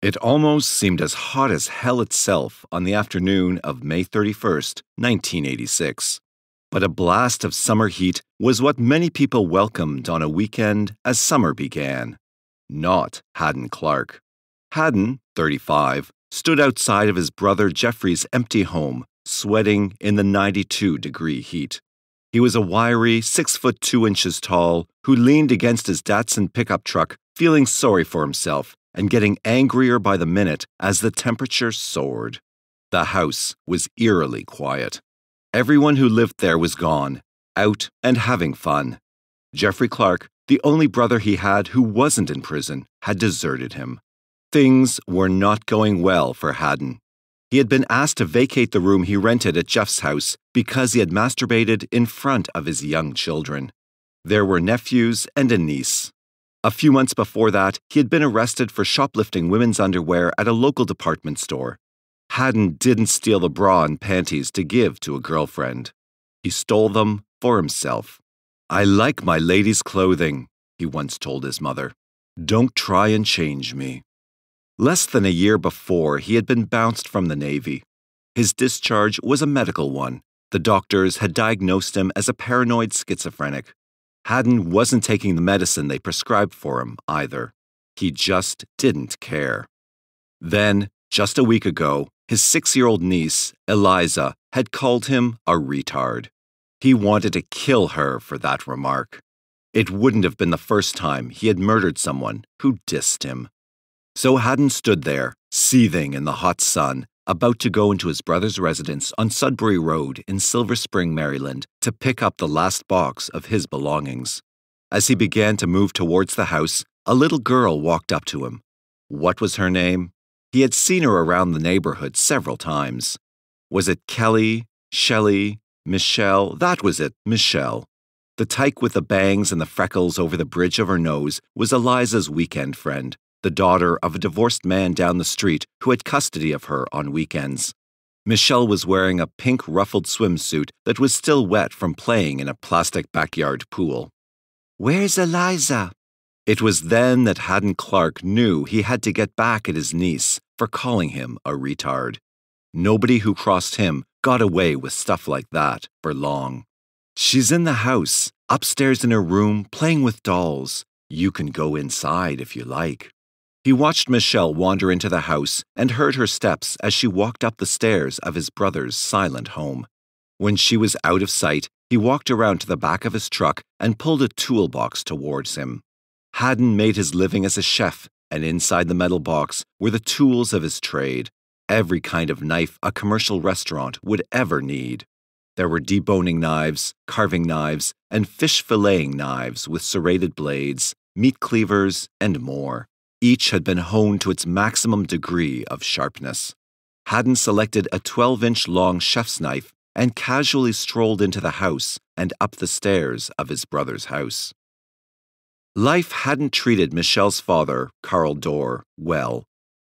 It almost seemed as hot as hell itself on the afternoon of May 31st, 1986. But a blast of summer heat was what many people welcomed on a weekend as summer began. Not Hadden Clark. Hadden, 35, stood outside of his brother Jeffrey's empty home, sweating in the 92-degree heat. He was a wiry 6'2" tall who leaned against his Datsun pickup truck, feeling sorry for himself and getting angrier by the minute as the temperature soared. The house was eerily quiet. Everyone who lived there was gone, out and having fun. Jeffrey Clark, the only brother he had who wasn't in prison, had deserted him. Things were not going well for Hadden. He had been asked to vacate the room he rented at Jeff's house because he had masturbated in front of his young children. There were nephews and a niece. A few months before that, he had been arrested for shoplifting women's underwear at a local department store. Hadden didn't steal the bra and panties to give to a girlfriend. He stole them for himself. "I like my lady's clothing," he once told his mother. "Don't try and change me." Less than a year before, he had been bounced from the Navy. His discharge was a medical one. The doctors had diagnosed him as a paranoid schizophrenic. Hadden wasn't taking the medicine they prescribed for him either. He just didn't care. Then, just a week ago, his 6-year-old niece, Eliza, had called him a retard. He wanted to kill her for that remark. It wouldn't have been the first time he had murdered someone who dissed him. So Hadden stood there, seething in the hot sun, about to go into his brother's residence on Sudbury Road in Silver Spring, Maryland, to pick up the last box of his belongings. As he began to move towards the house, a little girl walked up to him. What was her name? He had seen her around the neighborhood several times. Was it Kelly, Shelley, Michelle? That was it, Michelle. The tyke with the bangs and the freckles over the bridge of her nose was Eliza's weekend friend, the daughter of a divorced man down the street who had custody of her on weekends. Michelle was wearing a pink ruffled swimsuit that was still wet from playing in a plastic backyard pool. "Where's Eliza?" It was then that Hadden Clark knew he had to get back at his niece for calling him a retard. Nobody who crossed him got away with stuff like that for long. "She's in the house, upstairs in her room, playing with dolls. You can go inside if you like." He watched Michelle wander into the house and heard her steps as she walked up the stairs of his brother's silent home. When she was out of sight, he walked around to the back of his truck and pulled a toolbox towards him. Hadden made his living as a chef, and inside the metal box were the tools of his trade, every kind of knife a commercial restaurant would ever need. There were deboning knives, carving knives, and fish filleting knives with serrated blades, meat cleavers, and more. Each had been honed to its maximum degree of sharpness. Hadden selected a 12-inch long chef's knife and casually strolled into the house and up the stairs of his brother's house. Life hadn't treated Michelle's father, Carl Dorr, well.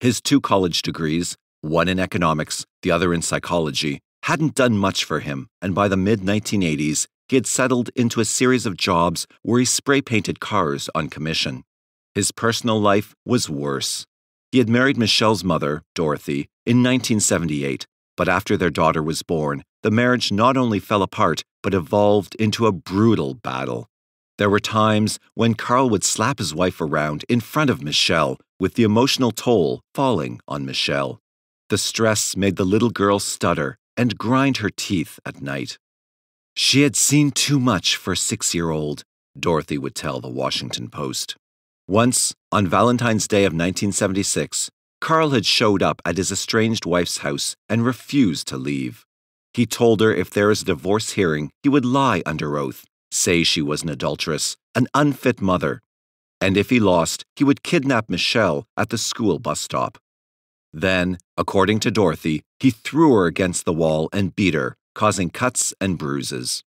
His 2 college degrees, one in economics, the other in psychology, hadn't done much for him, and by the mid-1980s, he had settled into a series of jobs where he spray-painted cars on commission. His personal life was worse. He had married Michelle's mother, Dorothy, in 1978, but after their daughter was born, the marriage not only fell apart, but evolved into a brutal battle. There were times when Carl would slap his wife around in front of Michelle, with the emotional toll falling on Michelle. The stress made the little girl stutter and grind her teeth at night. She had seen too much for a 6-year-old, Dorothy would tell the Washington Post. Once, on Valentine's Day of 1976, Carl had showed up at his estranged wife's house and refused to leave. He told her if there was a divorce hearing, he would lie under oath, say she was an adulteress, an unfit mother, and if he lost, he would kidnap Michelle at the school bus stop. Then, according to Dorothy, he threw her against the wall and beat her, causing cuts and bruises.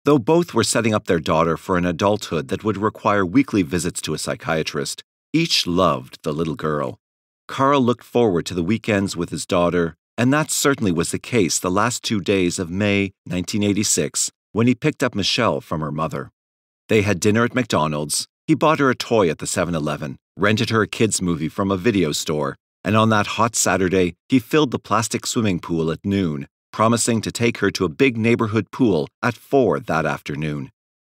Though both were setting up their daughter for an adulthood that would require weekly visits to a psychiatrist, each loved the little girl. Carl looked forward to the weekends with his daughter, and that certainly was the case the last 2 days of May 1986, when he picked up Michelle from her mother. They had dinner at McDonald's, he bought her a toy at the 7-Eleven, rented her a kids' movie from a video store, and on that hot Saturday, he filled the plastic swimming pool at noon, promising to take her to a big neighborhood pool at 4 that afternoon.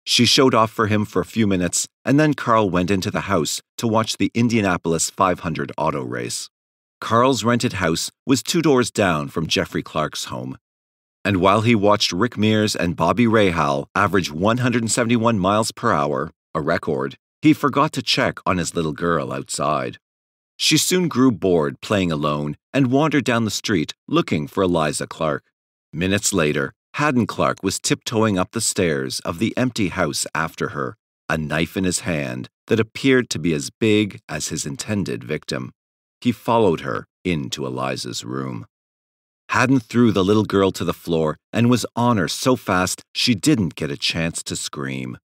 She showed off for him for a few minutes, and then Carl went into the house to watch the Indianapolis 500 auto race. Carl's rented house was 2 doors down from Jeffrey Clark's home. And while he watched Rick Mears and Bobby Rahal average 171 miles per hour, a record, he forgot to check on his little girl outside. She soon grew bored playing alone and wandered down the street looking for Eliza Clark. Minutes later, Hadden Clark was tiptoeing up the stairs of the empty house after her, a knife in his hand that appeared to be as big as his intended victim. He followed her into Eliza's room. Hadden threw the little girl to the floor and was on her so fast she didn't get a chance to scream.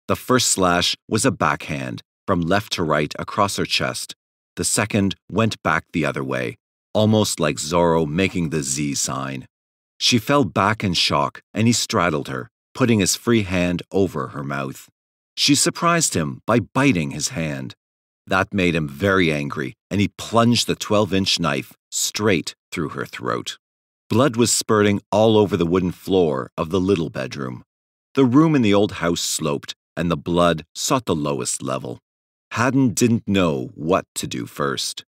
The first slash was a backhand, from left to right across her chest. The second went back the other way, almost like Zorro making the Z sign. She fell back in shock, and he straddled her, putting his free hand over her mouth. She surprised him by biting his hand. That made him very angry, and he plunged the 12-inch knife straight through her throat. Blood was spurting all over the wooden floor of the little bedroom. The room in the old house sloped, and the blood sought the lowest level. Hadden didn't know what to do first.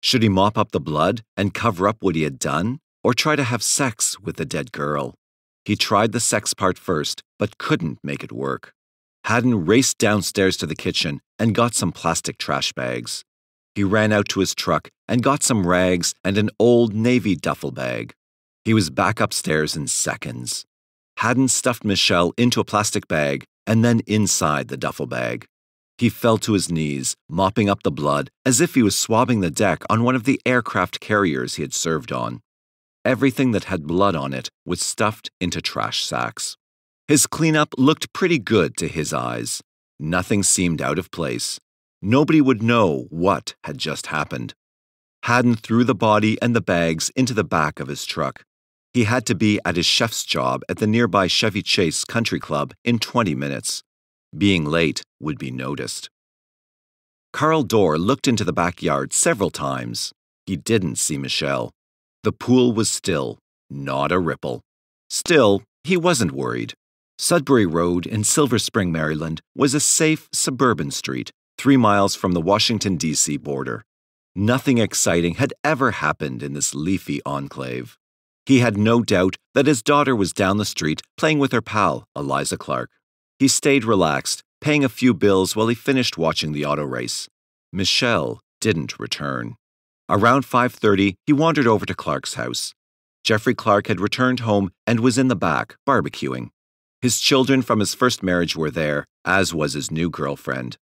Should he mop up the blood and cover up what he had done, or try to have sex with the dead girl? He tried the sex part first, but couldn't make it work. Hadden raced downstairs to the kitchen and got some plastic trash bags. He ran out to his truck and got some rags and an old navy duffel bag. He was back upstairs in seconds. Hadden stuffed Michelle into a plastic bag and then inside the duffel bag. He fell to his knees, mopping up the blood as if he was swabbing the deck on one of the aircraft carriers he had served on. Everything that had blood on it was stuffed into trash sacks. His cleanup looked pretty good to his eyes. Nothing seemed out of place. Nobody would know what had just happened. Hadden threw the body and the bags into the back of his truck. He had to be at his chef's job at the nearby Chevy Chase Country Club in 20 minutes. Being late would be noticed. Carl Dorr looked into the backyard several times. He didn't see Michelle. The pool was still, not a ripple. Still, he wasn't worried. Sudbury Road in Silver Spring, Maryland, was a safe suburban street, 3 miles from the Washington, D.C. border. Nothing exciting had ever happened in this leafy enclave. He had no doubt that his daughter was down the street playing with her pal, Eliza Clark. He stayed relaxed, paying a few bills while he finished watching the auto race. Michelle didn't return. Around 5:30, he wandered over to Clark's house. Jeffrey Clark had returned home and was in the back, barbecuing. His children from his first marriage were there, as was his new girlfriend.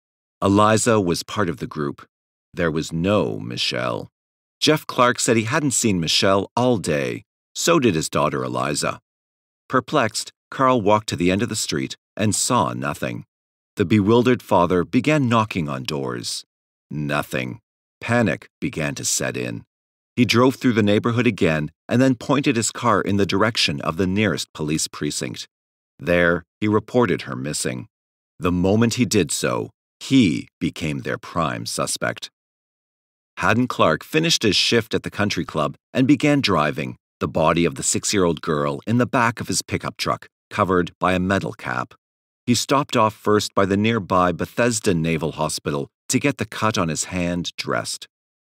Eliza was part of the group. There was no Michelle. Jeff Clark said he hadn't seen Michelle all day. So did his daughter Eliza. Perplexed, Carl walked to the end of the street and saw nothing. The bewildered father began knocking on doors. Nothing. Panic began to set in. He drove through the neighborhood again and then pointed his car in the direction of the nearest police precinct. There, he reported her missing. The moment he did so, he became their prime suspect. Hadden Clark finished his shift at the country club and began driving, the body of the 6-year-old girl in the back of his pickup truck, covered by a metal cap. He stopped off first by the nearby Bethesda Naval Hospital to get the cut on his hand dressed.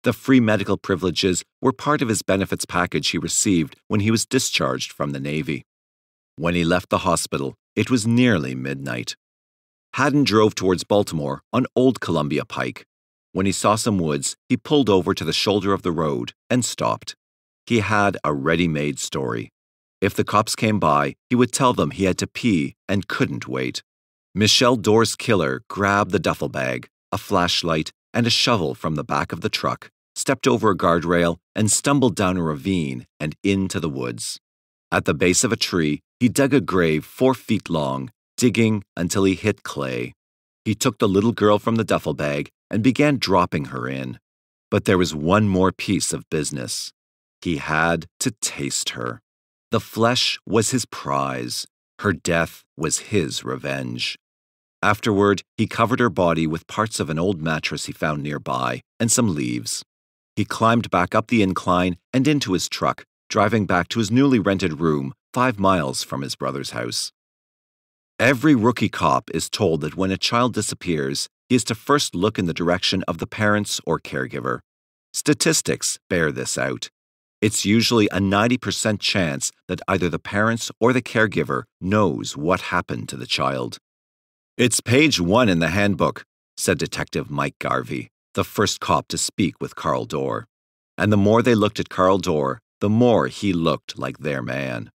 The free medical privileges were part of his benefits package he received when he was discharged from the Navy. When he left the hospital, it was nearly midnight. Hadden drove towards Baltimore on Old Columbia Pike. When he saw some woods, he pulled over to the shoulder of the road and stopped. He had a ready-made story. If the cops came by, he would tell them he had to pee and couldn't wait. Michelle Dorr's killer grabbed the duffel bag, a flashlight, and a shovel from the back of the truck, stepped over a guardrail, and stumbled down a ravine and into the woods. At the base of a tree, he dug a grave 4 feet long, digging until he hit clay. He took the little girl from the duffel bag and began dropping her in. But there was one more piece of business. He had to taste her. The flesh was his prize. Her death was his revenge. Afterward, he covered her body with parts of an old mattress he found nearby and some leaves. He climbed back up the incline and into his truck, driving back to his newly rented room 5 miles from his brother's house. Every rookie cop is told that when a child disappears, he is to first look in the direction of the parents or caregiver. Statistics bear this out. It's usually a 90% chance that either the parents or the caregiver knows what happened to the child. "It's page 1 in the handbook," said Detective Mike Garvey, the first cop to speak with Carl Dorr. And the more they looked at Carl Dorr, the more he looked like their man.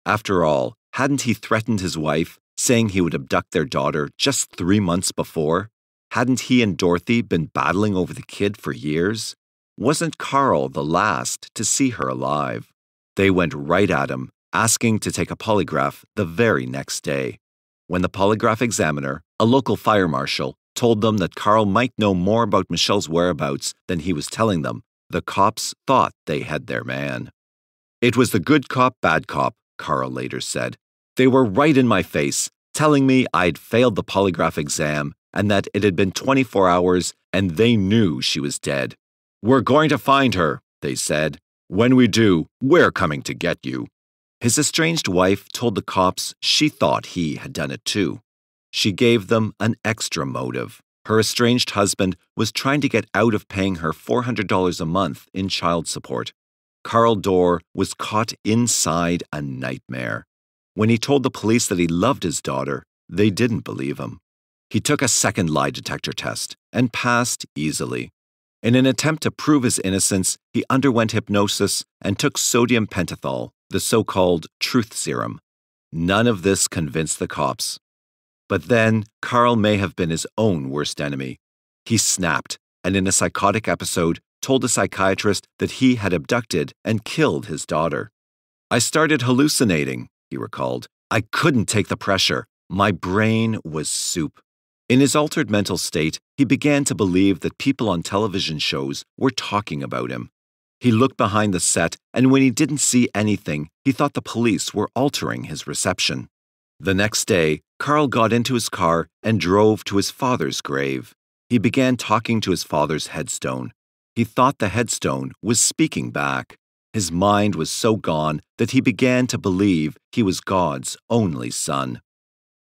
After all, hadn't he threatened his wife, saying he would abduct their daughter just 3 months before? Hadn't he and Dorothy been battling over the kid for years? Wasn't Carl the last to see her alive? They went right at him, asking to take a polygraph the very next day. When the polygraph examiner, a local fire marshal, told them that Carl might know more about Michelle's whereabouts than he was telling them, the cops thought they had their man. "It was the good cop, bad cop," Carl later said. "They were right in my face, telling me I'd failed the polygraph exam and that it had been 24 hours and they knew she was dead. 'We're going to find her,' they said. 'When we do, we're coming to get you.'" His estranged wife told the cops she thought he had done it too. She gave them an extra motive. Her estranged husband was trying to get out of paying her $400 a month in child support. Carl Dorr was caught inside a nightmare. When he told the police that he loved his daughter, they didn't believe him. He took a second lie detector test and passed easily. In an attempt to prove his innocence, he underwent hypnosis and took sodium pentothal, the so-called truth serum. None of this convinced the cops. But then, Carl may have been his own worst enemy. He snapped, and in a psychotic episode, told a psychiatrist that he had abducted and killed his daughter. "I started hallucinating," he recalled. "I couldn't take the pressure. My brain was soup." In his altered mental state, he began to believe that people on television shows were talking about him. He looked behind the set, and when he didn't see anything, he thought the police were altering his reception. The next day, Carl got into his car and drove to his father's grave. He began talking to his father's headstone. He thought the headstone was speaking back. His mind was so gone that he began to believe he was God's only son.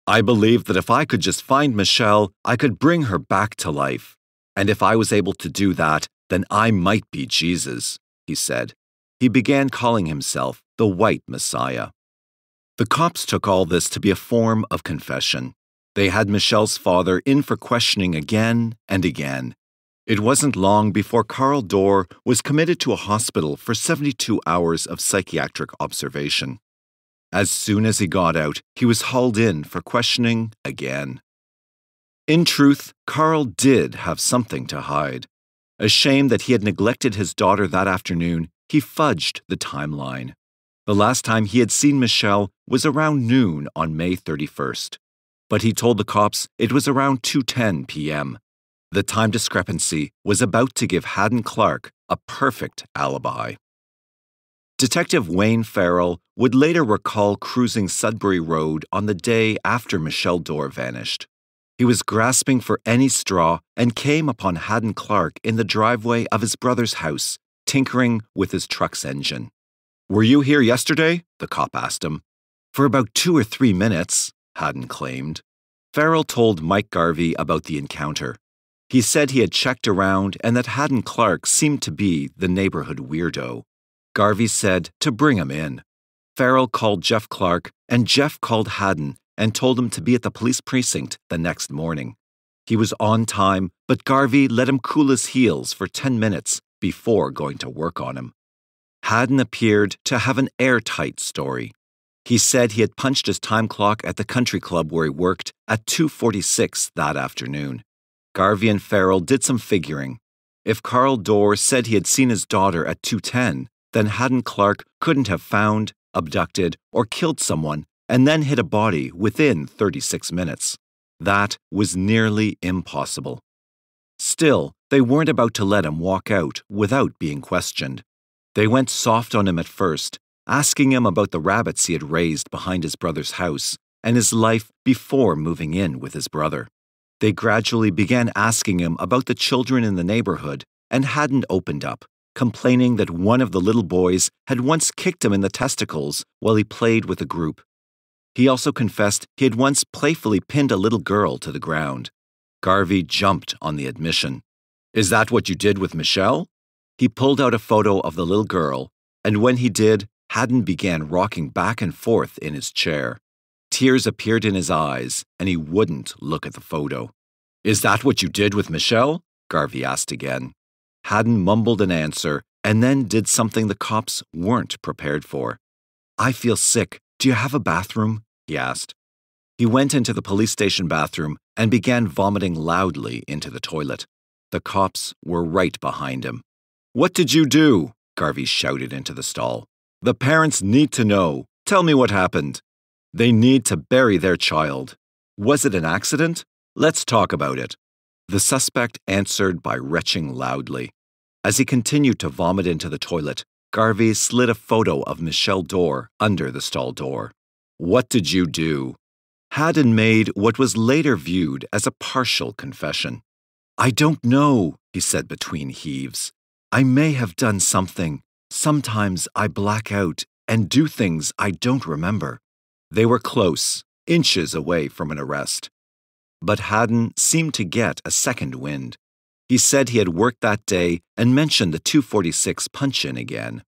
"I believed that if I could just find Michelle, I could bring her back to life. And if I was able to do that, then I might be Jesus," he said. He began calling himself the White Messiah. The cops took all this to be a form of confession. They had Michelle's father in for questioning again and again. It wasn't long before Carl Dorr was committed to a hospital for 72 hours of psychiatric observation. As soon as he got out, he was hauled in for questioning again. In truth, Carl did have something to hide. Ashamed that he had neglected his daughter that afternoon, he fudged the timeline. The last time he had seen Michelle was around noon on May 31st. But he told the cops it was around 2:10 p.m. The time discrepancy was about to give Hadden Clark a perfect alibi. Detective Wayne Farrell would later recall cruising Sudbury Road on the day after Michelle Dorr vanished. He was grasping for any straw and came upon Hadden Clark in the driveway of his brother's house, tinkering with his truck's engine. "Were you here yesterday?" the cop asked him. "For about 2 or 3 minutes, Hadden claimed. Farrell told Mike Garvey about the encounter. He said he had checked around and that Hadden Clark seemed to be the neighborhood weirdo. Garvey said to bring him in. Farrell called Jeff Clark, and Jeff called Hadden and told him to be at the police precinct the next morning. He was on time, but Garvey let him cool his heels for 10 minutes before going to work on him. Hadden appeared to have an airtight story. He said he had punched his time clock at the country club where he worked at 2:46 that afternoon. Garvey and Farrell did some figuring. If Carl Dorr said he had seen his daughter at 2:10, then Hadden Clark couldn't have found, abducted, or killed someone and then hit a body within 36 minutes. That was nearly impossible. Still, they weren't about to let him walk out without being questioned. They went soft on him at first, asking him about the rabbits he had raised behind his brother's house and his life before moving in with his brother. They gradually began asking him about the children in the neighborhood, and Hadden opened up, complaining that one of the little boys had once kicked him in the testicles while he played with a group. He also confessed he had once playfully pinned a little girl to the ground. Garvey jumped on the admission. "Is that what you did with Michelle?" He pulled out a photo of the little girl, and when he did, Hadden began rocking back and forth in his chair. Tears appeared in his eyes, and he wouldn't look at the photo. "Is that what you did with Michelle?" Garvey asked again. Hadden mumbled an answer and then did something the cops weren't prepared for. "I feel sick. Do you have a bathroom?" he asked. He went into the police station bathroom and began vomiting loudly into the toilet. The cops were right behind him. "What did you do?" Garvey shouted into the stall. "The parents need to know. Tell me what happened." "They need to bury their child." "Was it an accident? Let's talk about it." The suspect answered by retching loudly. As he continued to vomit into the toilet, Garvey slid a photo of Michelle Dorr under the stall door. "What did you do?" Hadden made what was later viewed as a partial confession. "I don't know," he said between heaves. "I may have done something. Sometimes I black out and do things I don't remember." They were close, inches away from an arrest. But Hadden seemed to get a second wind. He said he had worked that day and mentioned the 246 punch-in again.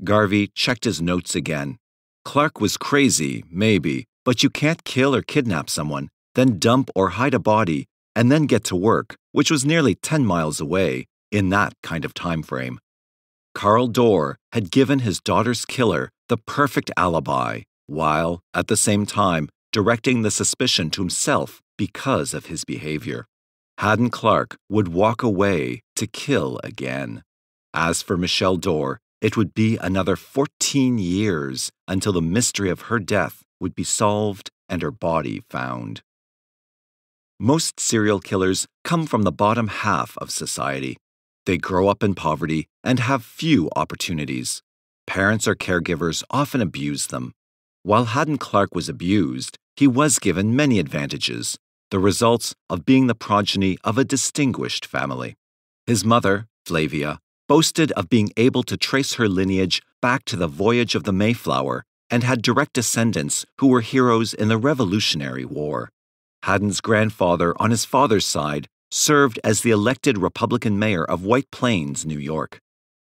Garvey checked his notes again. Clark was crazy, maybe, but you can't kill or kidnap someone, then dump or hide a body, and then get to work, which was nearly 10 miles away, in that kind of time frame. Carl Dorr had given his daughter's killer the perfect alibi, while, at the same time, directing the suspicion to himself because of his behavior. Hadden Clark would walk away to kill again. As for Michelle Dorr, it would be another 14 years until the mystery of her death would be solved and her body found. Most serial killers come from the bottom half of society. They grow up in poverty and have few opportunities. Parents or caregivers often abuse them. While Hadden Clark was abused, he was given many advantages, the results of being the progeny of a distinguished family. His mother, Flavia, boasted of being able to trace her lineage back to the voyage of the Mayflower and had direct descendants who were heroes in the Revolutionary War. Hadden's grandfather on his father's side served as the elected Republican mayor of White Plains, New York.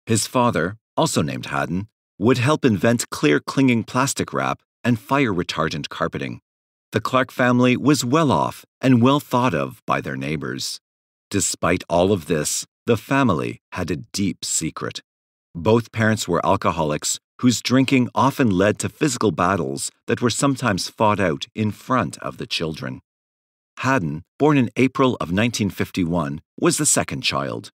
His father, also named Hadden, would help invent clear clinging plastic wrap and fire-retardant carpeting. The Clark family was well off and well thought of by their neighbors. Despite all of this, the family had a deep secret. Both parents were alcoholics whose drinking often led to physical battles that were sometimes fought out in front of the children. Hadden, born in April of 1951, was the second child.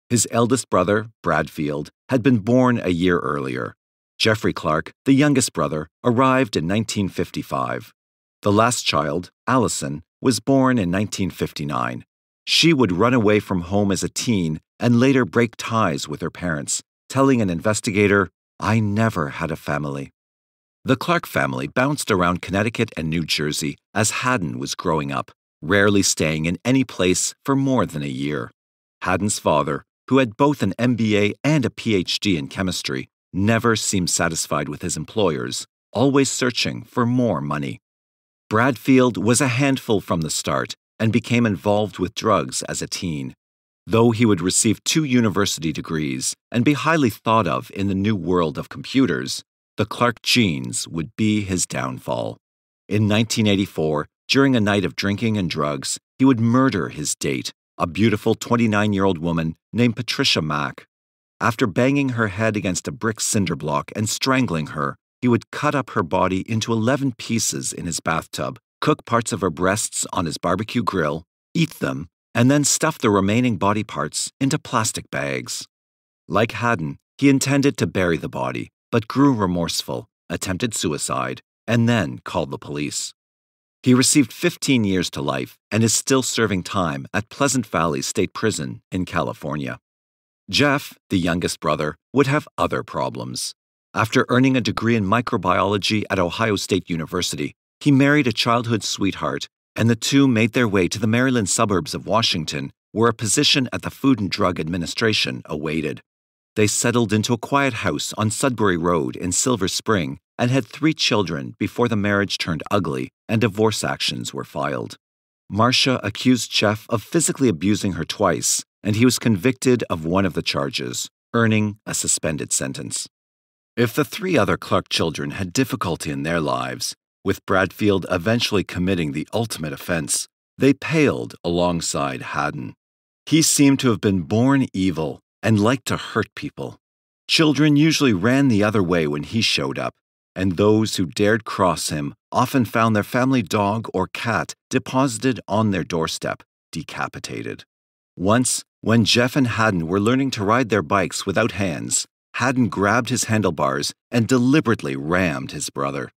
His eldest brother, Bradfield, had been born a year earlier. Jeffrey Clark, the youngest brother, arrived in 1955. The last child, Allison, was born in 1959. She would run away from home as a teen and later break ties with her parents, telling an investigator, "I never had a family." The Clark family bounced around Connecticut and New Jersey as Hadden was growing up, rarely staying in any place for more than a year. Hadden's father, who had both an MBA and a PhD in chemistry, never seemed satisfied with his employers, always searching for more money. Bradfield was a handful from the start and became involved with drugs as a teen. Though he would receive 2 university degrees and be highly thought of in the new world of computers, the Clark genes would be his downfall. In 1984, during a night of drinking and drugs, he would murder his date, a beautiful 29-year-old woman named Patricia Mack. After banging her head against a brick cinder block and strangling her, he would cut up her body into 11 pieces in his bathtub, cook parts of her breasts on his barbecue grill, eat them, and then stuff the remaining body parts into plastic bags. Like Hadden, he intended to bury the body, but grew remorseful, attempted suicide, and then called the police. He received 15 years to life and is still serving time at Pleasant Valley State Prison in California. Jeff, the youngest brother, would have other problems. After earning a degree in microbiology at Ohio State University, he married a childhood sweetheart, and the two made their way to the Maryland suburbs of Washington, where a position at the Food and Drug Administration awaited. They settled into a quiet house on Sudbury Road in Silver Spring and had 3 children before the marriage turned ugly and divorce actions were filed. Marcia accused Jeff of physically abusing her twice, and he was convicted of one of the charges, earning a suspended sentence. If the 3 other Clark children had difficulty in their lives, with Bradfield eventually committing the ultimate offense, they paled alongside Hadden. He seemed to have been born evil and liked to hurt people. Children usually ran the other way when he showed up, and those who dared cross him often found their family dog or cat deposited on their doorstep, decapitated. Once, when Jeff and Hadden were learning to ride their bikes without hands, Hadden grabbed his handlebars and deliberately rammed his brother.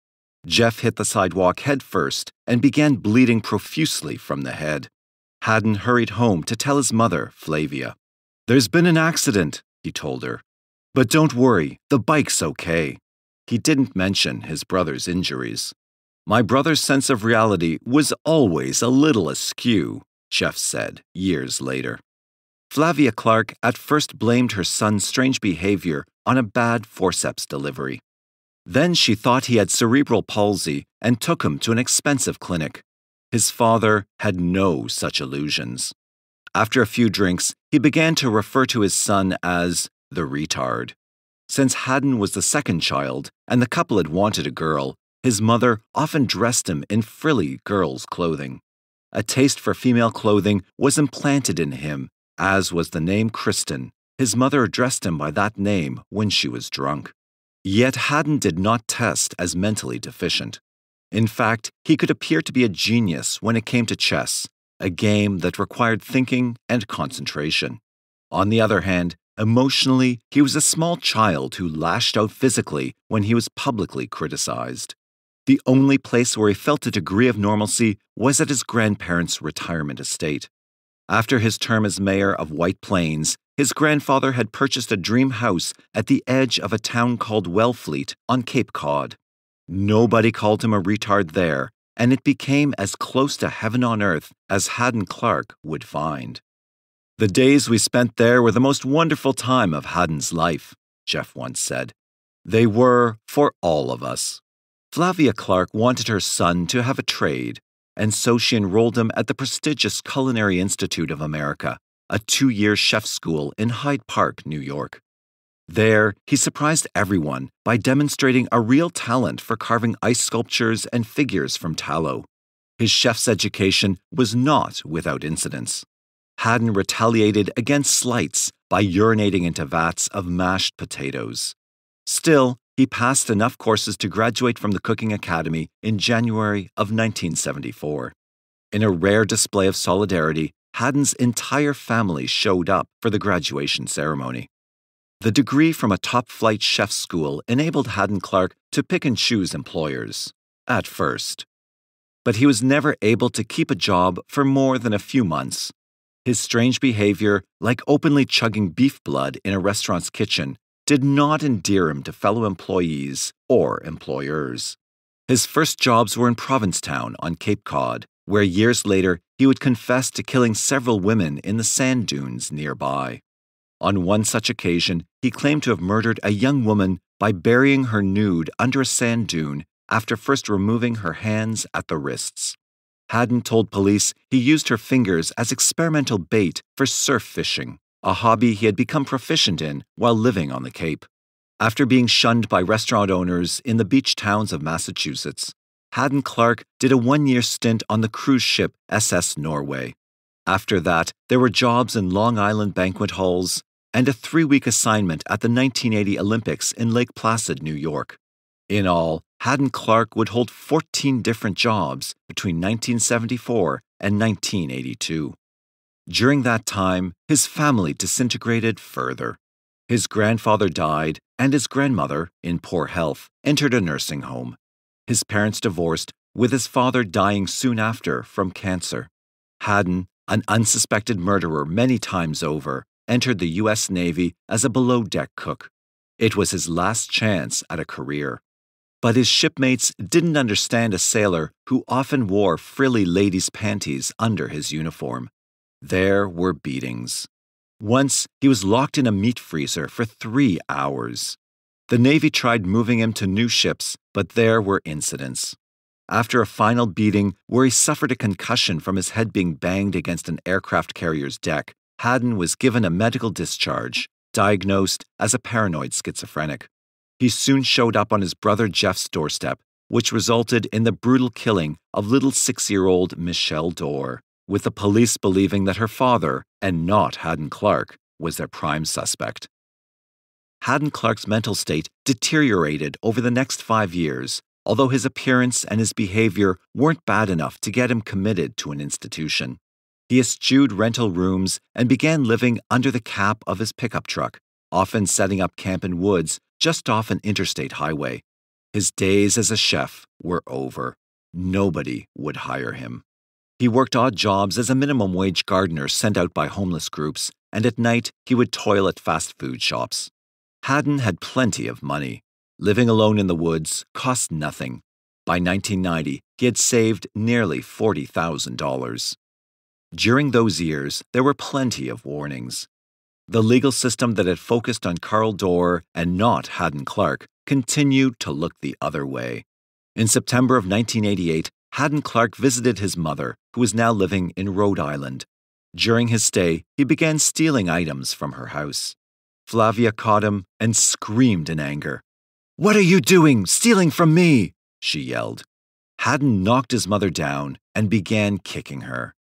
Jeff hit the sidewalk head first and began bleeding profusely from the head. Hadden hurried home to tell his mother, Flavia. "There's been an accident," he told her. "But don't worry, the bike's okay." He didn't mention his brother's injuries. "My brother's sense of reality was always a little askew," Jeff said years later. Flavia Clark at first blamed her son's strange behavior on a bad forceps delivery. Then she thought he had cerebral palsy and took him to an expensive clinic. His father had no such illusions. After a few drinks, he began to refer to his son as the retard. Since Hadden was the second child and the couple had wanted a girl, his mother often dressed him in frilly girls' clothing. A taste for female clothing was implanted in him, as was the name Kristen. His mother addressed him by that name when she was drunk. Yet Hadden did not test as mentally deficient. In fact, he could appear to be a genius when it came to chess, a game that required thinking and concentration. On the other hand, emotionally, he was a small child who lashed out physically when he was publicly criticized. The only place where he felt a degree of normalcy was at his grandparents' retirement estate. After his term as mayor of White Plains, his grandfather had purchased a dream house at the edge of a town called Wellfleet on Cape Cod. Nobody called him a retard there, and it became as close to heaven on earth as Hadden Clark would find. "The days we spent there were the most wonderful time of Hadden's life," Jeff once said. "They were for all of us." Flavia Clark wanted her son to have a trade, and so she enrolled him at the prestigious Culinary Institute of America, a 2-year chef school in Hyde Park, New York. There, he surprised everyone by demonstrating a real talent for carving ice sculptures and figures from tallow. His chef's education was not without incidents. Hadden retaliated against slights by urinating into vats of mashed potatoes. Still, he passed enough courses to graduate from the Cooking Academy in January of 1974. In a rare display of solidarity, Hadden's entire family showed up for the graduation ceremony. The degree from a top-flight chef school enabled Hadden Clark to pick and choose employers, at first. But he was never able to keep a job for more than a few months. His strange behavior, like openly chugging beef blood in a restaurant's kitchen, did not endear him to fellow employees or employers. His first jobs were in Provincetown on Cape Cod, where years later he would confess to killing several women in the sand dunes nearby. On one such occasion, he claimed to have murdered a young woman by burying her nude under a sand dune after first removing her hands at the wrists. Hadden told police he used her fingers as experimental bait for surf fishing, a hobby he had become proficient in while living on the Cape. After being shunned by restaurant owners in the beach towns of Massachusetts, Hadden Clark did a 1-year stint on the cruise ship SS Norway. After that, there were jobs in Long Island banquet halls and a 3-week assignment at the 1980 Olympics in Lake Placid, New York. In all, Hadden Clark would hold 14 different jobs between 1974 and 1982. During that time, his family disintegrated further. His grandfather died, and his grandmother, in poor health, entered a nursing home. His parents divorced, with his father dying soon after from cancer. Hadden, an unsuspected murderer many times over, entered the U.S. Navy as a below-deck cook. It was his last chance at a career. But his shipmates didn't understand a sailor who often wore frilly ladies' panties under his uniform. There were beatings. Once, he was locked in a meat freezer for 3 hours. The Navy tried moving him to new ships, but there were incidents. After a final beating where he suffered a concussion from his head being banged against an aircraft carrier's deck, Hadden was given a medical discharge, diagnosed as a paranoid schizophrenic. He soon showed up on his brother Jeff's doorstep, which resulted in the brutal killing of little 6-year-old Michelle Dorr, with the police believing that her father, and not Hadden Clark, was their prime suspect. Hadden Clark's mental state deteriorated over the next 5 years, although his appearance and his behavior weren't bad enough to get him committed to an institution. He eschewed rental rooms and began living under the cap of his pickup truck, often setting up camp in woods just off an interstate highway. His days as a chef were over. Nobody would hire him. He worked odd jobs as a minimum wage gardener sent out by homeless groups, and at night he would toil at fast food shops. Hadden had plenty of money. Living alone in the woods cost nothing. By 1990, he had saved nearly $40,000. During those years, there were plenty of warnings. The legal system that had focused on Carl Dorr and not Hadden Clark continued to look the other way. In September of 1988, Hadden Clark visited his mother, who was now living in Rhode Island. During his stay, he began stealing items from her house. Flavia caught him and screamed in anger. "What are you doing, stealing from me?" she yelled. Hadden knocked his mother down and began kicking her.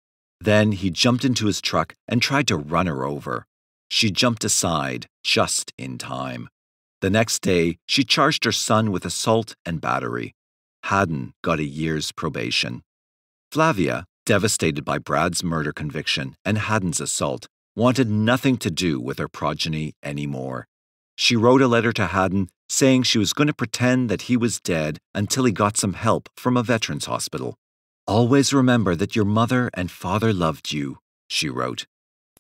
Then he jumped into his truck and tried to run her over. She jumped aside just in time. The next day, she charged her son with assault and battery. Hadden got a year's probation. Flavia, devastated by Brad's murder conviction and Hadden's assault, wanted nothing to do with her progeny anymore. She wrote a letter to Hadden saying she was going to pretend that he was dead until he got some help from a veterans hospital. "Always remember that your mother and father loved you," she wrote.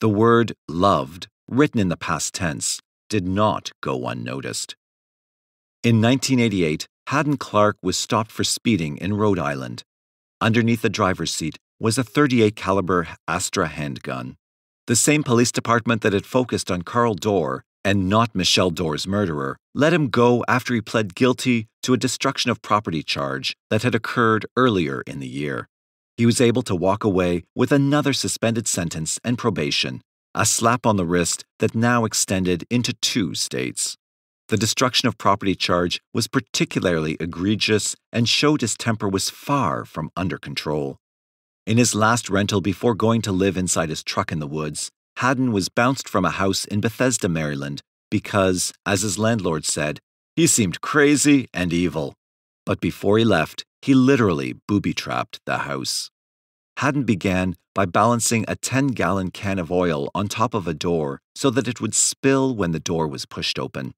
The word loved, written in the past tense, did not go unnoticed. In 1988, Hadden Clark was stopped for speeding in Rhode Island. Underneath the driver's seat was a .38 caliber Astra handgun. The same police department that had focused on Carl Dorr and not Michelle Dorr's murderer let him go after he pled guilty to a destruction of property charge that had occurred earlier in the year. He was able to walk away with another suspended sentence and probation, a slap on the wrist that now extended into 2 states. The destruction of property charge was particularly egregious and showed his temper was far from under control. In his last rental before going to live inside his truck in the woods, Hadden was bounced from a house in Bethesda, Maryland, because, as his landlord said, he seemed crazy and evil. But before he left, he literally booby-trapped the house. Hadden began by balancing a 10-gallon can of oil on top of a door so that it would spill when the door was pushed open.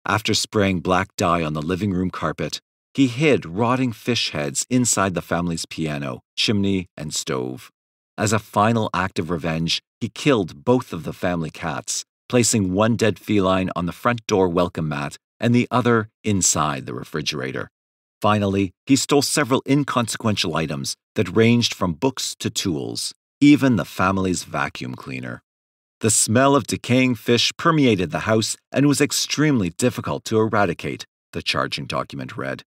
After spraying black dye on the living room carpet, he hid rotting fish heads inside the family's piano, chimney, and stove. As a final act of revenge, he killed both of the family cats, placing one dead feline on the front door welcome mat and the other inside the refrigerator. Finally, he stole several inconsequential items that ranged from books to tools, even the family's vacuum cleaner. The smell of decaying fish permeated the house and was extremely difficult to eradicate, the charging document read.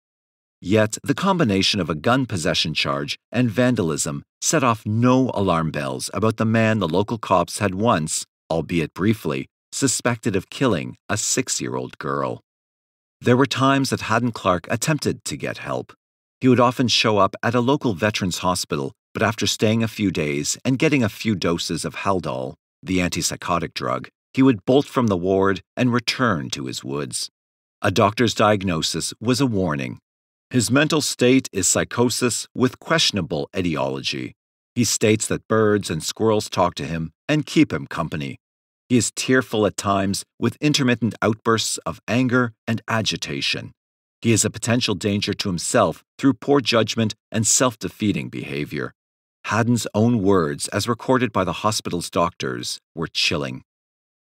Yet, the combination of a gun possession charge and vandalism set off no alarm bells about the man the local cops had once, albeit briefly, suspected of killing a 6-year-old girl. There were times that Hadden Clark attempted to get help. He would often show up at a local veterans hospital, but after staying a few days and getting a few doses of Haldol, the antipsychotic drug, he would bolt from the ward and return to his woods. A doctor's diagnosis was a warning. His mental state is psychosis with questionable etiology. He states that birds and squirrels talk to him and keep him company. He is tearful at times with intermittent outbursts of anger and agitation. He is a potential danger to himself through poor judgment and self-defeating behavior. Hadden's own words, as recorded by the hospital's doctors, were chilling.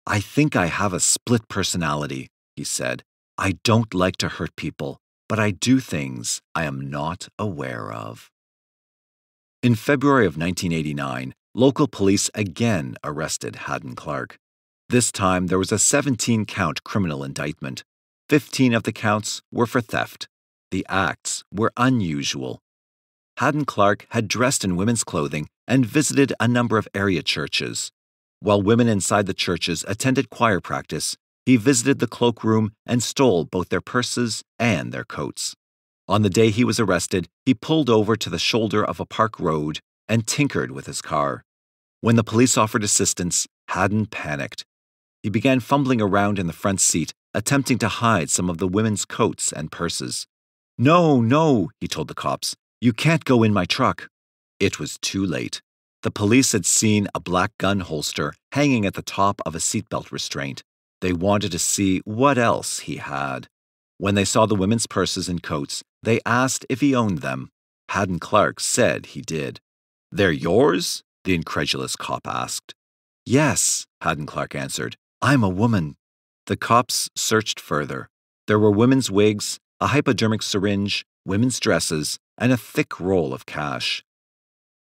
"I think I have a split personality," he said. "I don't like to hurt people, but I do things I am not aware of." In February of 1989, local police again arrested Hadden Clark. This time there was a 17-count criminal indictment. 15 of the counts were for theft. The acts were unusual. Hadden Clark had dressed in women's clothing and visited a number of area churches. While women inside the churches attended choir practice, he visited the cloakroom and stole both their purses and their coats. On the day he was arrested, he pulled over to the shoulder of a park road and tinkered with his car. When the police offered assistance, Hadden panicked. He began fumbling around in the front seat, attempting to hide some of the women's coats and purses. "No, no," he told the cops. "You can't go in my truck." It was too late. The police had seen a black gun holster hanging at the top of a seatbelt restraint. They wanted to see what else he had. When they saw the women's purses and coats, they asked if he owned them. Hadden Clark said he did. "They're yours?" the incredulous cop asked. "Yes," Hadden Clark answered. "I'm a woman." The cops searched further. There were women's wigs, a hypodermic syringe, women's dresses, and a thick roll of cash.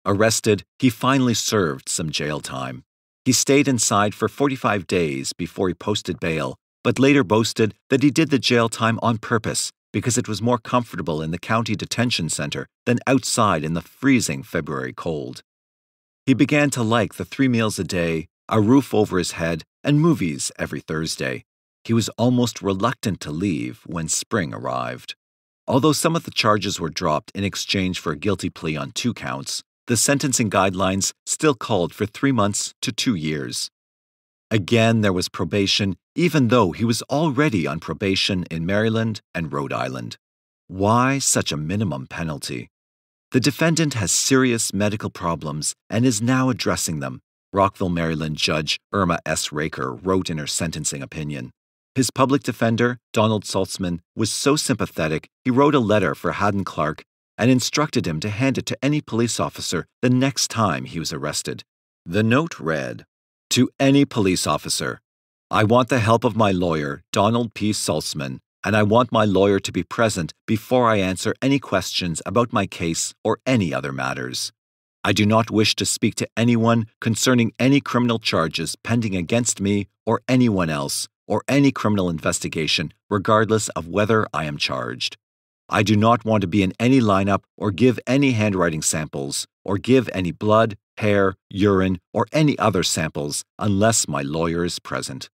Arrested, he finally served some jail time. He stayed inside for 45 days before he posted bail, but later boasted that he did the jail time on purpose because it was more comfortable in the county detention center than outside in the freezing February cold. He began to like the 3 meals a day, a roof over his head, and movies every Thursday. He was almost reluctant to leave when spring arrived. Although some of the charges were dropped in exchange for a guilty plea on 2 counts, the sentencing guidelines still called for 3 months to 2 years. Again, there was probation, even though he was already on probation in Maryland and Rhode Island. Why such a minimum penalty? The defendant has serious medical problems and is now addressing them, Rockville, Maryland Judge Irma S. Raker wrote in her sentencing opinion. His public defender, Donald Saltzman, was so sympathetic he wrote a letter for Hadden Clark and instructed him to hand it to any police officer the next time he was arrested. The note read, "To any police officer, I want the help of my lawyer, Donald P. Saltzman, and I want my lawyer to be present before I answer any questions about my case or any other matters. I do not wish to speak to anyone concerning any criminal charges pending against me or anyone else, or any criminal investigation, regardless of whether I am charged. I do not want to be in any lineup or give any handwriting samples, or give any blood, hair, urine, or any other samples unless my lawyer is present."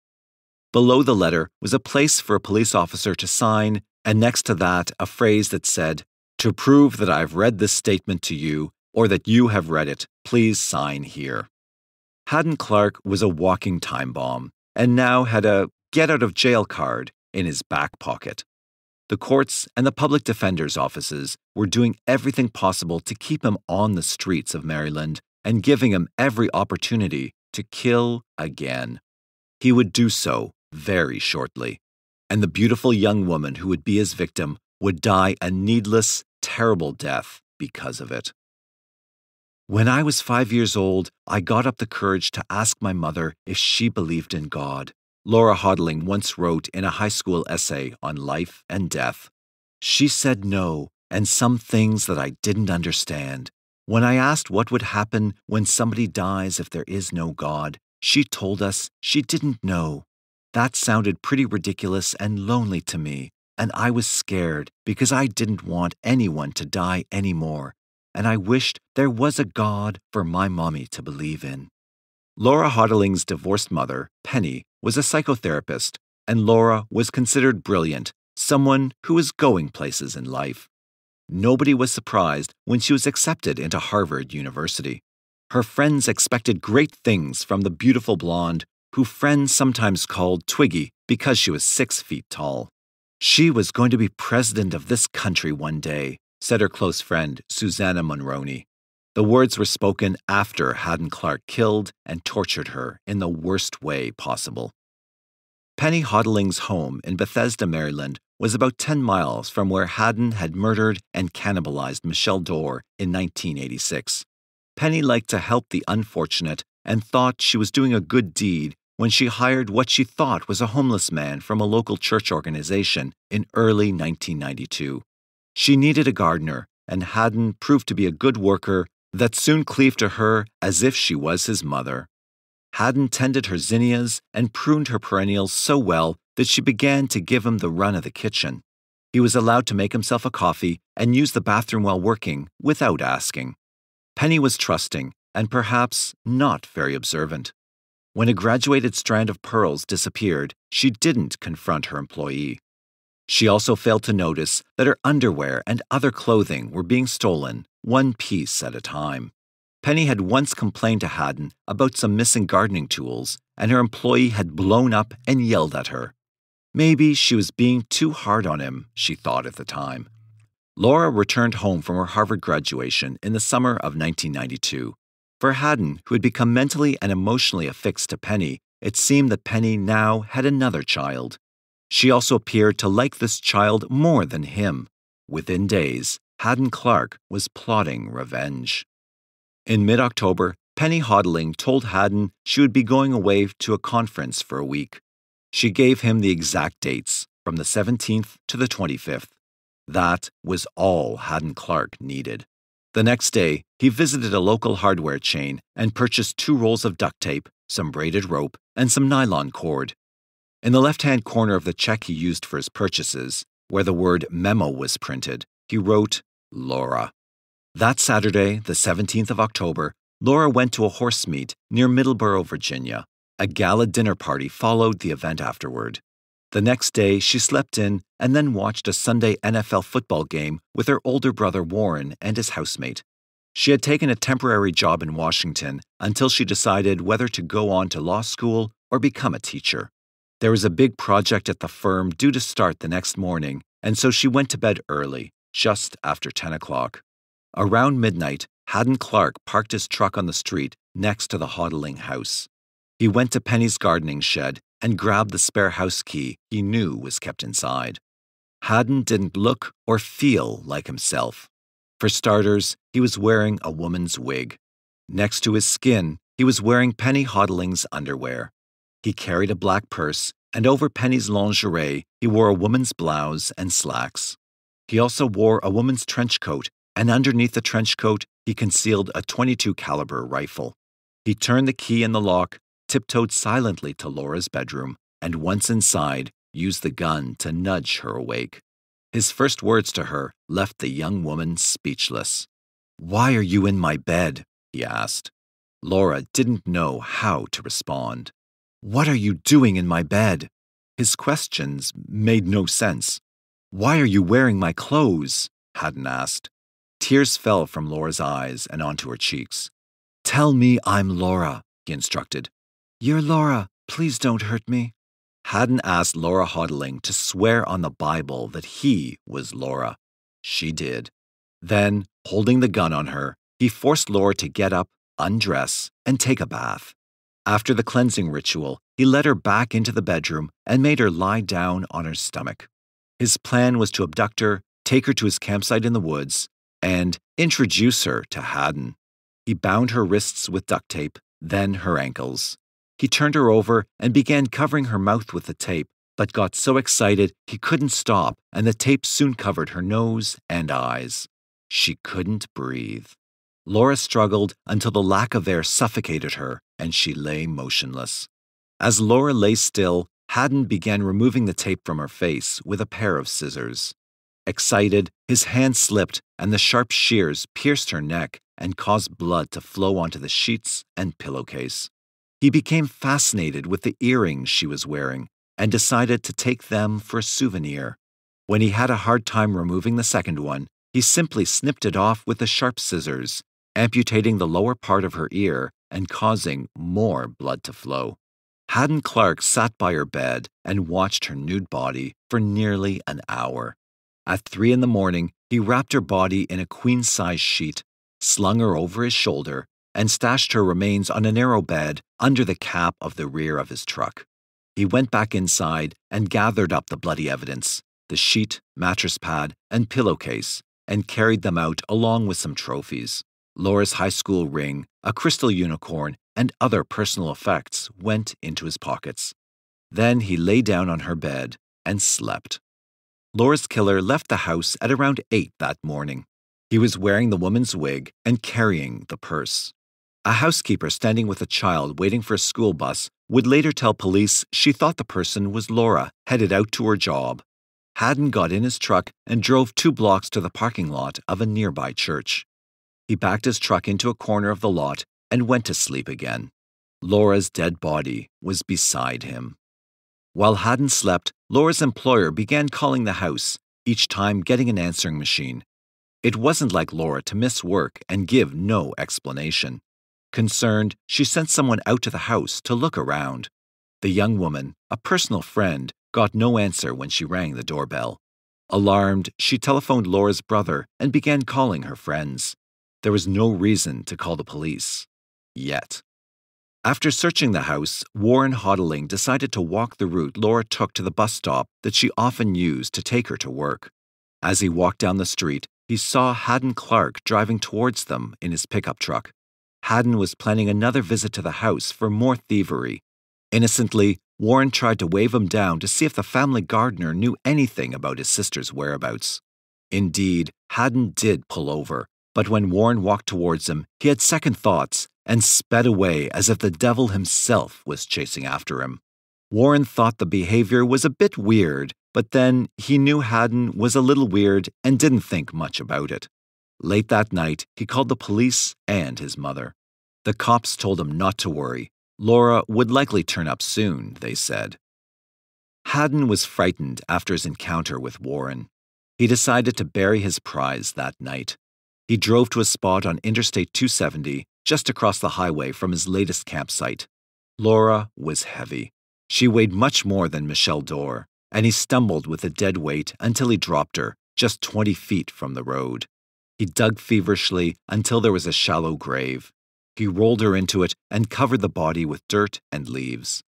Below the letter was a place for a police officer to sign, and next to that a phrase that said, "To prove that I have read this statement to you, or that you have read it, please sign here." Hadden Clark was a walking time bomb, and now had a get-out-of-jail card in his back pocket. The courts and the public defender's offices were doing everything possible to keep him on the streets of Maryland and giving him every opportunity to kill again. He would do so very shortly, and the beautiful young woman who would be his victim would die a needless, terrible death because of it. "When I was 5 years old, I got up the courage to ask my mother if she believed in God," Laura Hodling once wrote in a high school essay on life and death. "She said no, and some things that I didn't understand. When I asked what would happen when somebody dies if there is no God, she told us she didn't know. That sounded pretty ridiculous and lonely to me, and I was scared because I didn't want anyone to die anymore, and I wished there was a God for my mommy to believe in." Laura Hodling's divorced mother, Penny, was a psychotherapist, and Laura was considered brilliant, someone who was going places in life. Nobody was surprised when she was accepted into Harvard University. Her friends expected great things from the beautiful blonde, who friends sometimes called Twiggy because she was 6 feet tall. "She was going to be president of this country one day," said her close friend, Susanna Monroney. The words were spoken after Hadden Clark killed and tortured her in the worst way possible. Penny Hodling's home in Bethesda, Maryland, was about 10 miles from where Hadden had murdered and cannibalized Michelle Dorr in 1986. Penny liked to help the unfortunate and thought she was doing a good deed when she hired what she thought was a homeless man from a local church organization in early 1992. She needed a gardener, and Hadden proved to be a good worker that soon cleaved to her as if she was his mother. Hadden tended her zinnias and pruned her perennials so well that she began to give him the run of the kitchen. He was allowed to make himself a coffee and use the bathroom while working without asking. Penny was trusting and perhaps not very observant. When a graduated strand of pearls disappeared, she didn't confront her employee. She also failed to notice that her underwear and other clothing were being stolen, one piece at a time. Penny had once complained to Hadden about some missing gardening tools, and her employee had blown up and yelled at her. Maybe she was being too hard on him, she thought at the time. Laura returned home from her Harvard graduation in the summer of 1992. For Hadden, who had become mentally and emotionally affixed to Penny, it seemed that Penny now had another child. She also appeared to like this child more than him. Within days, Hadden Clark was plotting revenge. In mid-October, Penny Hodling told Hadden she would be going away to a conference for a week. She gave him the exact dates, from the 17th to the 25th. That was all Hadden Clark needed. The next day, he visited a local hardware chain and purchased 2 rolls of duct tape, some braided rope, and some nylon cord. In the left-hand corner of the check he used for his purchases, where the word memo was printed, he wrote, Laura. That Saturday, the 17th of October, Laura went to a horse meet near Middleborough, Virginia. A gala dinner party followed the event afterward. The next day, she slept in and then watched a Sunday NFL football game with her older brother Warren and his housemate. She had taken a temporary job in Washington until she decided whether to go on to law school or become a teacher. There was a big project at the firm due to start the next morning, and so she went to bed early, just after 10 o'clock. Around midnight, Hadden Clark parked his truck on the street next to the Hodling house. He went to Penny's gardening shed and grabbed the spare house key he knew was kept inside. Hadden didn't look or feel like himself. For starters, he was wearing a woman's wig. Next to his skin, he was wearing Penny Hodling's underwear. He carried a black purse, and over Penny's lingerie, he wore a woman's blouse and slacks. He also wore a woman's trench coat, and underneath the trench coat, he concealed a .22 caliber rifle. He turned the key in the lock, tiptoed silently to Laura's bedroom, and once inside, used the gun to nudge her awake. His first words to her left the young woman speechless. "Why are you in my bed?" he asked. Laura didn't know how to respond. "What are you doing in my bed?" His questions made no sense. "Why are you wearing my clothes?" Hadden asked. Tears fell from Laura's eyes and onto her cheeks. "Tell me I'm Laura," he instructed. "You're Laura. Please don't hurt me." Hadden asked Laura Hodling to swear on the Bible that he was Laura. She did. Then, holding the gun on her, he forced Laura to get up, undress, and take a bath. After the cleansing ritual, he led her back into the bedroom and made her lie down on her stomach. His plan was to abduct her, take her to his campsite in the woods, and introduce her to Hadden. He bound her wrists with duct tape, then her ankles. He turned her over and began covering her mouth with the tape, but got so excited he couldn't stop, and the tape soon covered her nose and eyes. She couldn't breathe. Laura struggled until the lack of air suffocated her, and she lay motionless. As Laura lay still, Hadden began removing the tape from her face with a pair of scissors. Excited, his hand slipped, and the sharp shears pierced her neck and caused blood to flow onto the sheets and pillowcase. He became fascinated with the earrings she was wearing and decided to take them for a souvenir. When he had a hard time removing the second one, he simply snipped it off with the sharp scissors, amputating the lower part of her ear and causing more blood to flow. Hadden Clark sat by her bed and watched her nude body for nearly an hour. At 3 a.m, he wrapped her body in a queen-size sheet, slung her over his shoulder, and stashed her remains on a narrow bed under the cap of the rear of his truck. He went back inside and gathered up the bloody evidence, the sheet, mattress pad, and pillowcase, and carried them out along with some trophies. Laura's high school ring, a crystal unicorn, and other personal effects went into his pockets. Then he lay down on her bed and slept. Laura's killer left the house at around 8 that morning. He was wearing the woman's wig and carrying the purse. A housekeeper standing with a child waiting for a school bus would later tell police she thought the person was Laura, headed out to her job. Hadden got in his truck and drove 2 blocks to the parking lot of a nearby church. He backed his truck into a corner of the lot and went to sleep again. Laura's dead body was beside him. While Hadden slept, Laura's employer began calling the house, each time getting an answering machine. It wasn't like Laura to miss work and give no explanation. Concerned, she sent someone out to the house to look around. The young woman, a personal friend, got no answer when she rang the doorbell. Alarmed, she telephoned Laura's brother and began calling her friends. There was no reason to call the police. Yet. After searching the house, Warren Hodling decided to walk the route Laura took to the bus stop that she often used to take her to work. As he walked down the street, he saw Hadden Clark driving towards them in his pickup truck. Hadden was planning another visit to the house for more thievery. Innocently, Warren tried to wave him down to see if the family gardener knew anything about his sister's whereabouts. Indeed, Hadden did pull over, but when Warren walked towards him, he had second thoughts and sped away as if the devil himself was chasing after him. Warren thought the behavior was a bit weird, but then he knew Hadden was a little weird and didn't think much about it. Late that night, he called the police and his mother. The cops told him not to worry. Laura would likely turn up soon, they said. Hadden was frightened after his encounter with Warren. He decided to bury his prize that night. He drove to a spot on Interstate 270, just across the highway from his latest campsite. Laura was heavy. She weighed much more than Michelle Dorr, and he stumbled with a dead weight until he dropped her, just 20 feet from the road. He dug feverishly until there was a shallow grave. He rolled her into it and covered the body with dirt and leaves.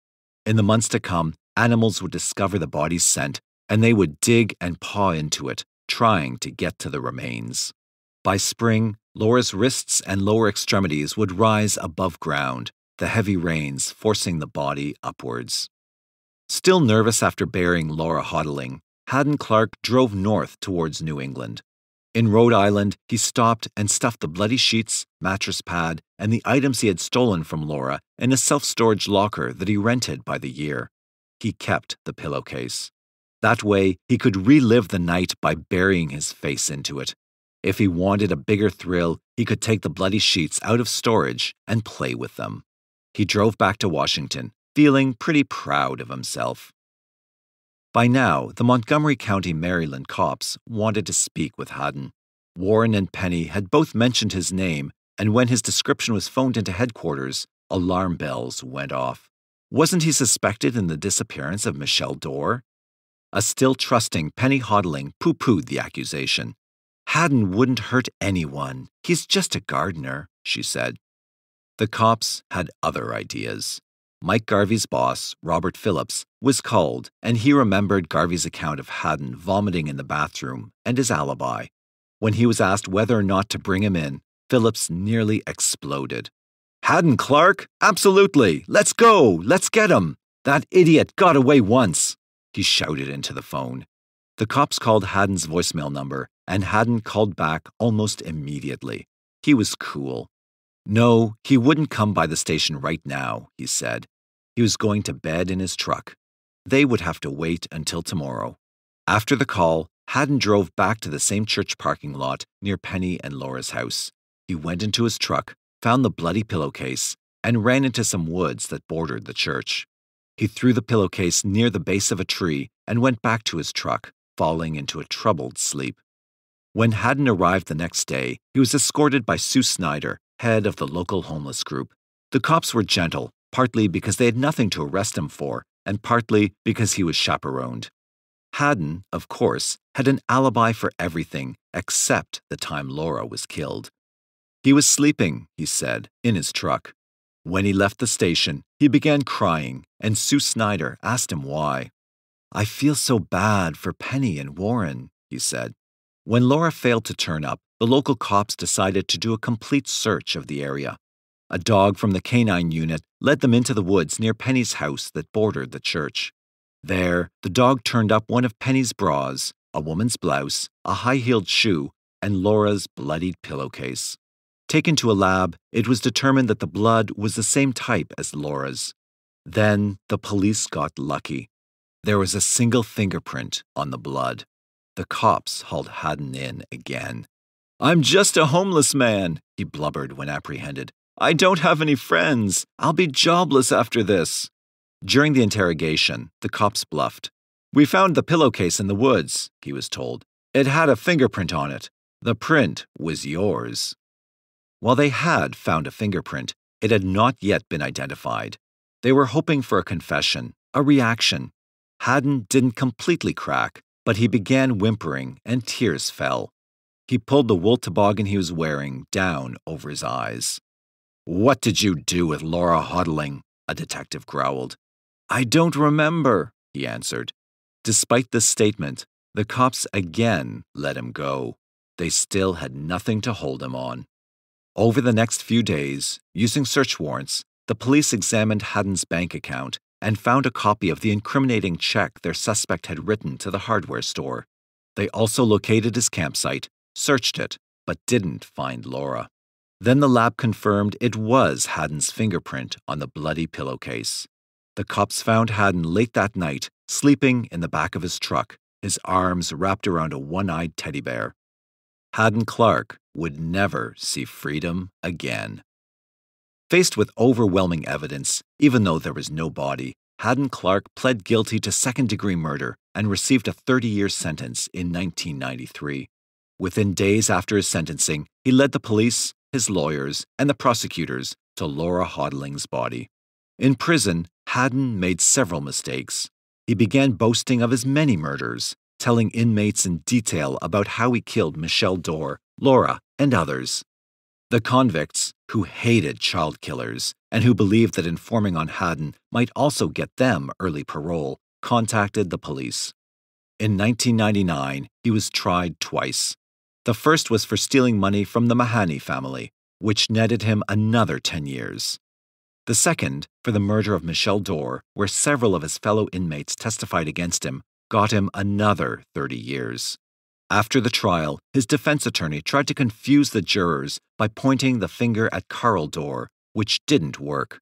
In the months to come, animals would discover the body's scent, and they would dig and paw into it, trying to get to the remains. By spring, Laura's wrists and lower extremities would rise above ground, the heavy rains forcing the body upwards. Still nervous after burying Laura Hodling, Hadden Clark drove north towards New England. In Rhode Island, he stopped and stuffed the bloody sheets, mattress pad, and the items he had stolen from Laura in a self-storage locker that he rented by the year. He kept the pillowcase. That way, he could relive the night by burying his face into it. If he wanted a bigger thrill, he could take the bloody sheets out of storage and play with them. He drove back to Washington, feeling pretty proud of himself. By now, the Montgomery County, Maryland cops wanted to speak with Hadden. Warren and Penny had both mentioned his name, and when his description was phoned into headquarters, alarm bells went off. Wasn't he suspected in the disappearance of Michelle Dorr? A still trusting Penny Hodling pooh-poohed the accusation. Hadden wouldn't hurt anyone. He's just a gardener, she said. The cops had other ideas. Mike Garvey's boss, Robert Phillips, was called, and he remembered Garvey's account of Hadden vomiting in the bathroom and his alibi. When he was asked whether or not to bring him in, Phillips nearly exploded. "Hadden Clark? Absolutely! Let's go! Let's get him! That idiot got away once!" he shouted into the phone. The cops called Hadden's voicemail number, and Hadden called back almost immediately. He was cool. No, he wouldn't come by the station right now, he said. He was going to bed in his truck. They would have to wait until tomorrow. After the call, Hadden drove back to the same church parking lot near Penny and Laura's house. He went into his truck, found the bloody pillowcase, and ran into some woods that bordered the church. He threw the pillowcase near the base of a tree and went back to his truck, falling into a troubled sleep. When Hadden arrived the next day, he was escorted by Sue Snyder, head of the local homeless group. The cops were gentle, partly because they had nothing to arrest him for, and partly because he was chaperoned. Hadden, of course, had an alibi for everything except the time Laura was killed. He was sleeping, he said, in his truck. When he left the station, he began crying, and Sue Snyder asked him why. "I feel so bad for Penny and Warren," he said. When Laura failed to turn up, the local cops decided to do a complete search of the area. A dog from the canine unit led them into the woods near Penny's house that bordered the church. There, the dog turned up one of Penny's bras, a woman's blouse, a high-heeled shoe, and Laura's bloodied pillowcase. Taken to a lab, it was determined that the blood was the same type as Laura's. Then the police got lucky. There was a single fingerprint on the blood. The cops hauled Hadden in again. "I'm just a homeless man," he blubbered when apprehended. "I don't have any friends. I'll be jobless after this." During the interrogation, the cops bluffed. "We found the pillowcase in the woods," he was told. "It had a fingerprint on it. The print was yours." While they had found a fingerprint, it had not yet been identified. They were hoping for a confession, a reaction. Hadden didn't completely crack, but he began whimpering and tears fell. He pulled the wool toboggan he was wearing down over his eyes. "What did you do with Laura Hodling?" a detective growled. "I don't remember," he answered. Despite this statement, the cops again let him go. They still had nothing to hold him on. Over the next few days, using search warrants, the police examined Hadden's bank account and found a copy of the incriminating check their suspect had written to the hardware store. They also located his campsite, searched it, but didn't find Laura. Then the lab confirmed it was Hadden's fingerprint on the bloody pillowcase. The cops found Hadden late that night, sleeping in the back of his truck, his arms wrapped around a one-eyed teddy bear. Hadden Clark would never see freedom again. Faced with overwhelming evidence, even though there was no body, Hadden Clark pled guilty to second-degree murder and received a 30-year sentence in 1993. Within days after his sentencing, he led the police, his lawyers, and the prosecutors to Laura Hodling's body. In prison, Hadden made several mistakes. He began boasting of his many murders, telling inmates in detail about how he killed Michelle Dorr, Laura, and others. The convicts, who hated child killers and who believed that informing on Hadden might also get them early parole, contacted the police. In 1999, he was tried twice. The first was for stealing money from the Mahoney family, which netted him another 10 years. The second, for the murder of Michelle Dorr, where several of his fellow inmates testified against him, got him another 30 years. After the trial, his defense attorney tried to confuse the jurors by pointing the finger at Carl Dorr, which didn't work.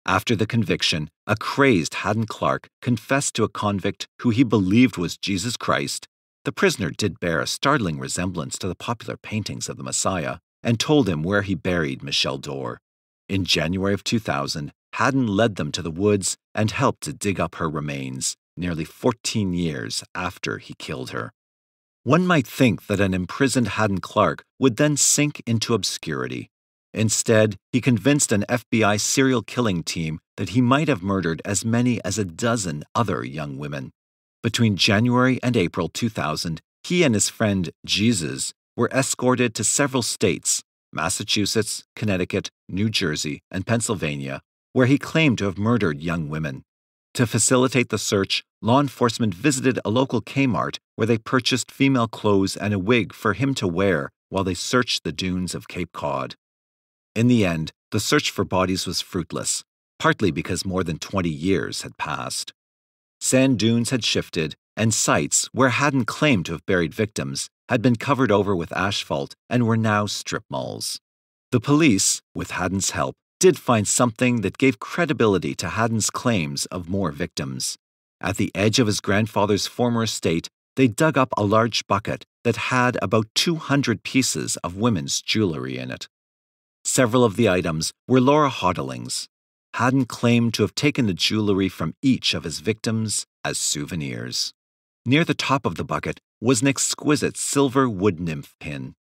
After the conviction, a crazed Hadden Clark confessed to a convict who he believed was Jesus Christ. The prisoner did bear a startling resemblance to the popular paintings of the Messiah, and told him where he buried Michelle Dorr. In January of 2000, Hadden led them to the woods and helped to dig up her remains, nearly 14 years after he killed her. One might think that an imprisoned Hadden Clark would then sink into obscurity. Instead, he convinced an FBI serial killing team that he might have murdered as many as a dozen other young women. Between January and April 2000, he and his friend Jesus were escorted to several states, Massachusetts, Connecticut, New Jersey, and Pennsylvania, where he claimed to have murdered young women. To facilitate the search, law enforcement visited a local Kmart where they purchased female clothes and a wig for him to wear while they searched the dunes of Cape Cod. In the end, the search for bodies was fruitless, partly because more than 20 years had passed. Sand dunes had shifted, and sites where Hadden claimed to have buried victims had been covered over with asphalt and were now strip malls. The police, with Hadden's help, did find something that gave credibility to Hadden's claims of more victims. At the edge of his grandfather's former estate, they dug up a large bucket that had about 200 pieces of women's jewelry in it. Several of the items were Laura Hodling's. Hadden claimed to have taken the jewelry from each of his victims as souvenirs. Near the top of the bucket was an exquisite silver wood nymph pin.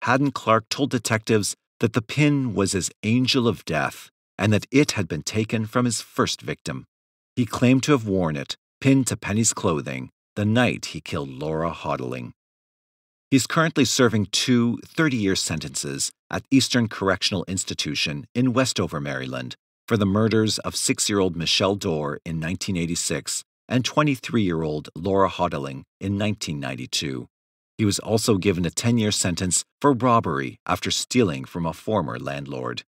Hadden Clark told detectives that the pin was his angel of death and that it had been taken from his first victim. He claimed to have worn it, pinned to Penny's clothing, the night he killed Laura Hodling. He's currently serving 2 30-year sentences at Eastern Correctional Institution in Westover, Maryland, for the murders of 6-year-old Michelle Dorr in 1986 and 23-year-old Laura Hodling in 1992. He was also given a 10-year sentence for robbery after stealing from a former landlord.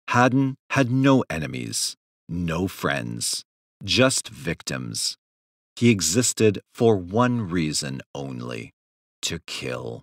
Hadden had no enemies, no friends, just victims. He existed for one reason only: to kill.